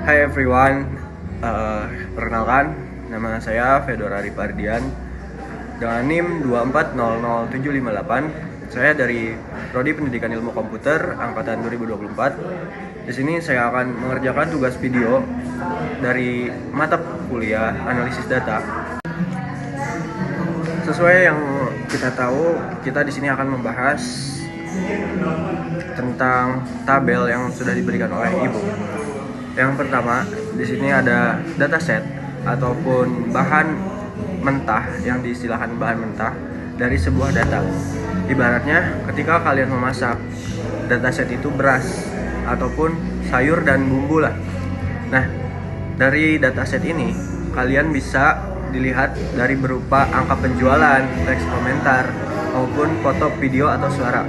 Hai everyone, perkenalkan nama saya Fedora Ripardian dengan NIM 2400758. Saya dari Prodi Pendidikan Ilmu Komputer angkatan 2024. Di sini saya akan mengerjakan tugas video dari mata kuliah analisis data. Sesuai yang kita tahu, kita di sini akan membahas tentang tabel yang sudah diberikan oleh Ibu. Yang pertama, di sini ada dataset ataupun bahan mentah yang diistilahkan bahan mentah dari sebuah data. Ibaratnya ketika kalian memasak, dataset itu beras ataupun sayur dan bumbu lah. Nah, dari dataset ini kalian bisa dilihat dari berupa angka penjualan, teks komentar, maupun foto, video, atau suara.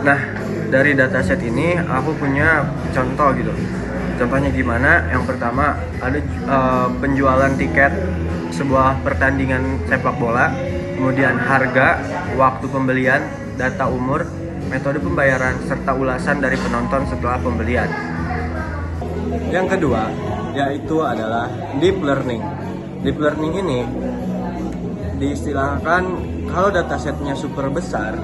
Nah, dari dataset ini aku punya contoh gitu. Contohnya gimana? Yang pertama ada penjualan tiket sebuah pertandingan sepak bola, kemudian harga, waktu pembelian, data umur, metode pembayaran, serta ulasan dari penonton setelah pembelian. Yang kedua yaitu adalah deep learning. Deep learning ini diistilahkan kalau datasetnya super besar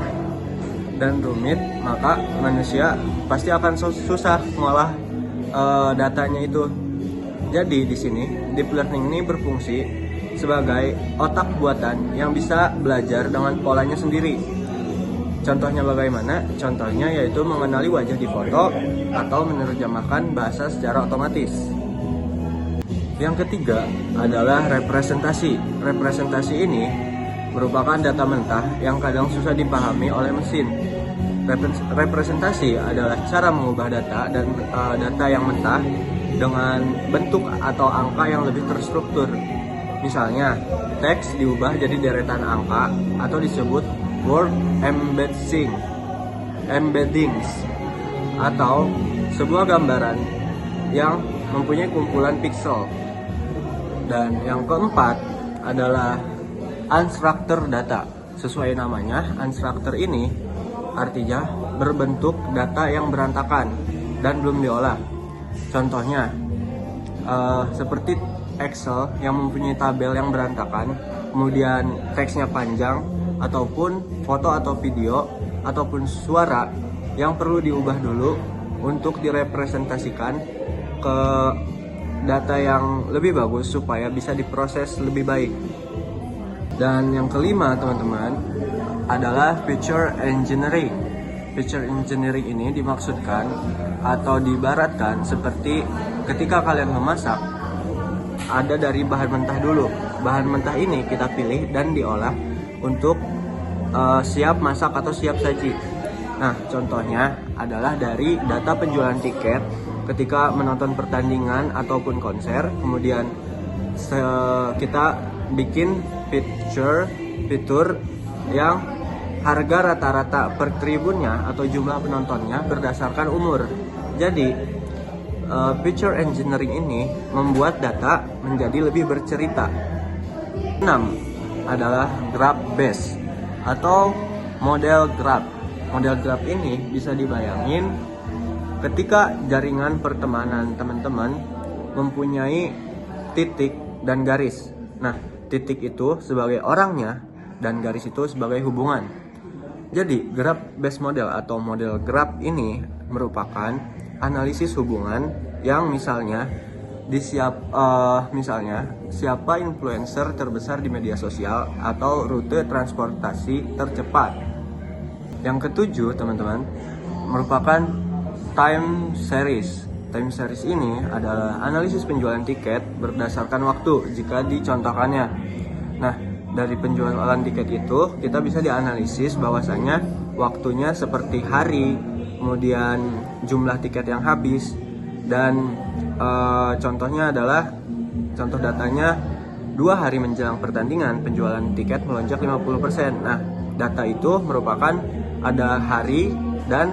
dan rumit, maka manusia pasti akan susah mengolah datanya itu. Jadi di sini deep learning ini berfungsi sebagai otak buatan yang bisa belajar dengan polanya sendiri. Contohnya bagaimana? Contohnya yaitu mengenali wajah di foto atau menerjemahkan bahasa secara otomatis. Yang ketiga adalah representasi. Representasi ini merupakan data mentah yang kadang susah dipahami oleh mesin. Representasi adalah cara mengubah data dan data yang mentah dengan bentuk atau angka yang lebih terstruktur. Misalnya, teks diubah jadi deretan angka atau disebut word embeddings, atau sebuah gambaran yang mempunyai kumpulan pixel. Dan yang keempat adalah unstructured data. Sesuai namanya, unstructured ini artinya berbentuk data yang berantakan dan belum diolah. Contohnya seperti Excel yang mempunyai tabel yang berantakan, kemudian teksnya panjang, ataupun foto atau video ataupun suara yang perlu diubah dulu untuk direpresentasikan ke data yang lebih bagus supaya bisa diproses lebih baik. Dan yang kelima teman-teman adalah feature engineering. Feature engineering ini dimaksudkan atau diibaratkan seperti ketika kalian memasak, ada dari bahan mentah dulu. Bahan mentah ini kita pilih dan diolah untuk siap masak atau siap saji. Nah, contohnya adalah dari data penjualan tiket ketika menonton pertandingan ataupun konser. Kemudian kita bikin fitur yang harga rata-rata per tribunnya atau jumlah penontonnya berdasarkan umur. Jadi feature engineering ini membuat data menjadi lebih bercerita. 6 adalah graph base atau model graph. Model graph ini bisa dibayangin ketika jaringan pertemanan teman-teman mempunyai titik dan garis. Nah, titik itu sebagai orangnya dan garis itu sebagai hubungan. Jadi, graph based model atau model graph ini merupakan analisis hubungan yang misalnya misalnya siapa influencer terbesar di media sosial atau rute transportasi tercepat. Yang ketujuh, teman-teman, merupakan time series. Time series ini adalah analisis penjualan tiket berdasarkan waktu jika dicontohkannya. Nah, dari penjualan tiket itu kita bisa dianalisis bahwasanya waktunya seperti hari, kemudian jumlah tiket yang habis, dan contohnya adalah contoh datanya 2 hari menjelang pertandingan penjualan tiket melonjak 50%. Nah, data itu merupakan ada hari dan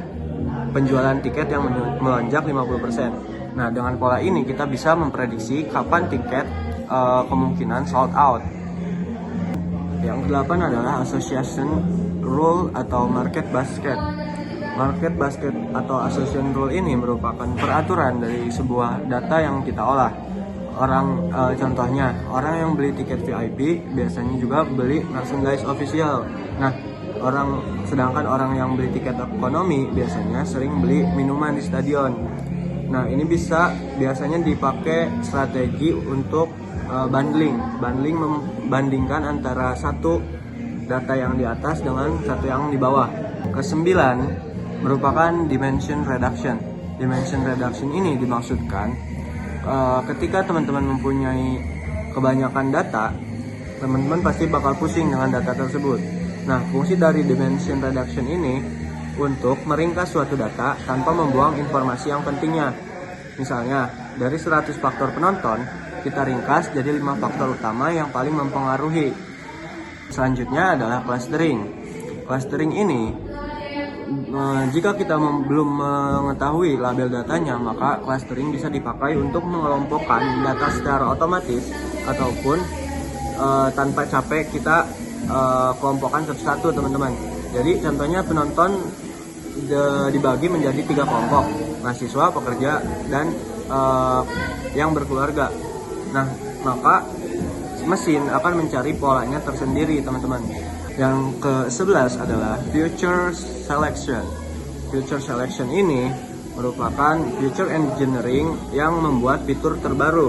penjualan tiket yang melonjak 50%. Nah, dengan pola ini kita bisa memprediksi kapan tiket kemungkinan sold out. Yang ke-8 adalah association rule atau market basket. Market basket atau association rule ini merupakan peraturan dari sebuah data yang kita olah. Contohnya, orang yang beli tiket VIP biasanya juga beli merchandise official. Nah, sedangkan orang yang beli tiket ekonomi biasanya sering beli minuman di stadion. Nah, ini biasanya dipakai strategi untuk bundling membandingkan antara satu data yang di atas dengan satu yang di bawah. Kesembilan merupakan dimension reduction. Dimension reduction ini dimaksudkan ketika teman-teman mempunyai kebanyakan data, teman-teman pasti bakal pusing dengan data tersebut. Nah, fungsi dari dimension reduction ini untuk meringkas suatu data tanpa membuang informasi yang pentingnya. Misalnya, dari 100 faktor penonton, kita ringkas jadi 5 faktor utama yang paling mempengaruhi. Selanjutnya adalah clustering. Clustering ini, jika kita belum mengetahui label datanya, maka clustering bisa dipakai untuk mengelompokkan data secara otomatis ataupun tanpa capek kita kelompokkan satu-satu, teman-teman. Jadi contohnya penonton dibagi menjadi 3 kelompok: mahasiswa, pekerja, dan yang berkeluarga. Nah, maka mesin akan mencari polanya tersendiri, teman-teman. Yang ke-11 adalah feature selection. Feature selection ini merupakan feature engineering yang membuat fitur terbaru.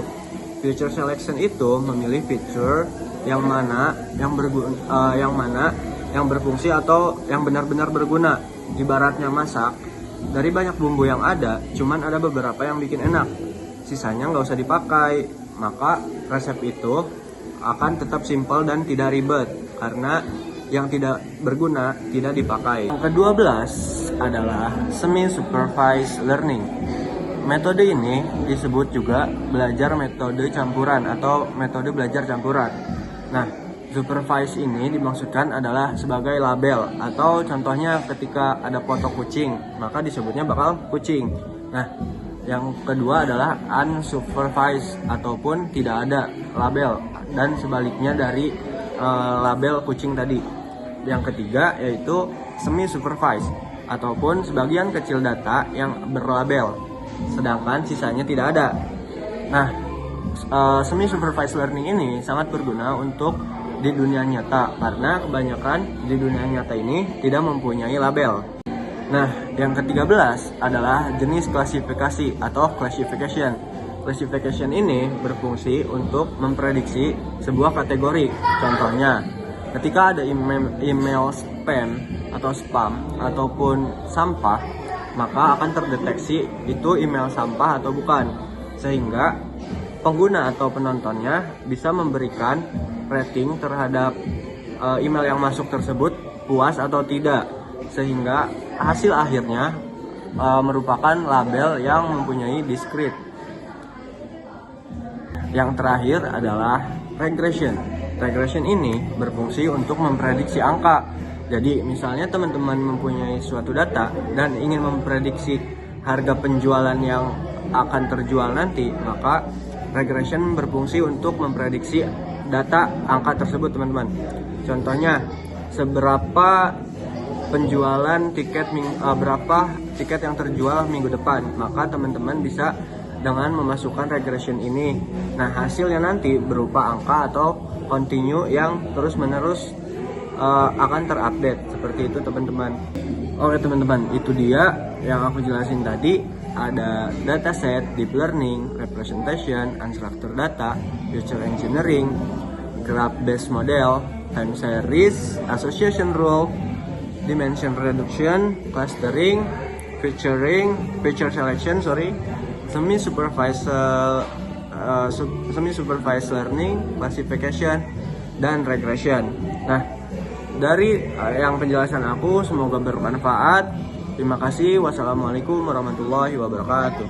Feature selection itu memilih fitur yang berfungsi atau yang benar-benar berguna. Ibaratnya masak, dari banyak bumbu yang ada, cuman ada beberapa yang bikin enak, sisanya nggak usah dipakai. Maka resep itu akan tetap simpel dan tidak ribet karena yang tidak berguna tidak dipakai. Yang ke-12 adalah semi-supervised learning. Metode ini disebut juga belajar metode campuran atau metode belajar campuran. Nah, supervised ini dimaksudkan adalah sebagai label, atau contohnya ketika ada foto kucing, maka disebutnya bakal kucing. Nah, yang kedua adalah unsupervised ataupun tidak ada label, dan sebaliknya dari label kucing tadi. Yang ketiga yaitu semi supervised ataupun sebagian kecil data yang berlabel sedangkan sisanya tidak ada. Nah, semi supervised learning ini sangat berguna untuk di dunia nyata karena kebanyakan di dunia nyata ini tidak mempunyai label. Nah, yang ke-13 adalah jenis klasifikasi atau classification. Classification ini berfungsi untuk memprediksi sebuah kategori. Contohnya, ketika ada email spam atau spam ataupun sampah, maka akan terdeteksi itu email sampah atau bukan, sehingga pengguna atau penontonnya bisa memberikan rating terhadap email yang masuk tersebut puas atau tidak, sehingga hasil akhirnya merupakan label yang mempunyai discrete. Yang terakhir adalah regression. Regression ini berfungsi untuk memprediksi angka. Jadi misalnya teman-teman mempunyai suatu data dan ingin memprediksi harga penjualan yang akan terjual nanti, maka regression berfungsi untuk memprediksi data angka tersebut, teman-teman. Contohnya, seberapa penjualan tiket, berapa tiket yang terjual minggu depan, maka teman-teman bisa dengan memasukkan regression ini. Nah, hasilnya nanti berupa angka atau continue yang terus-menerus akan terupdate. Seperti itu, teman-teman. Oke, teman-teman, itu dia yang aku jelasin tadi. Ada dataset, deep learning, representation, unstructured data, feature engineering, graph-based model, time series, association rule, dimension reduction, clustering, feature selection, semi-supervised learning, classification, dan regression. Nah, dari yang penjelasan aku semoga bermanfaat. Terima kasih. Wassalamualaikum warahmatullahi wabarakatuh.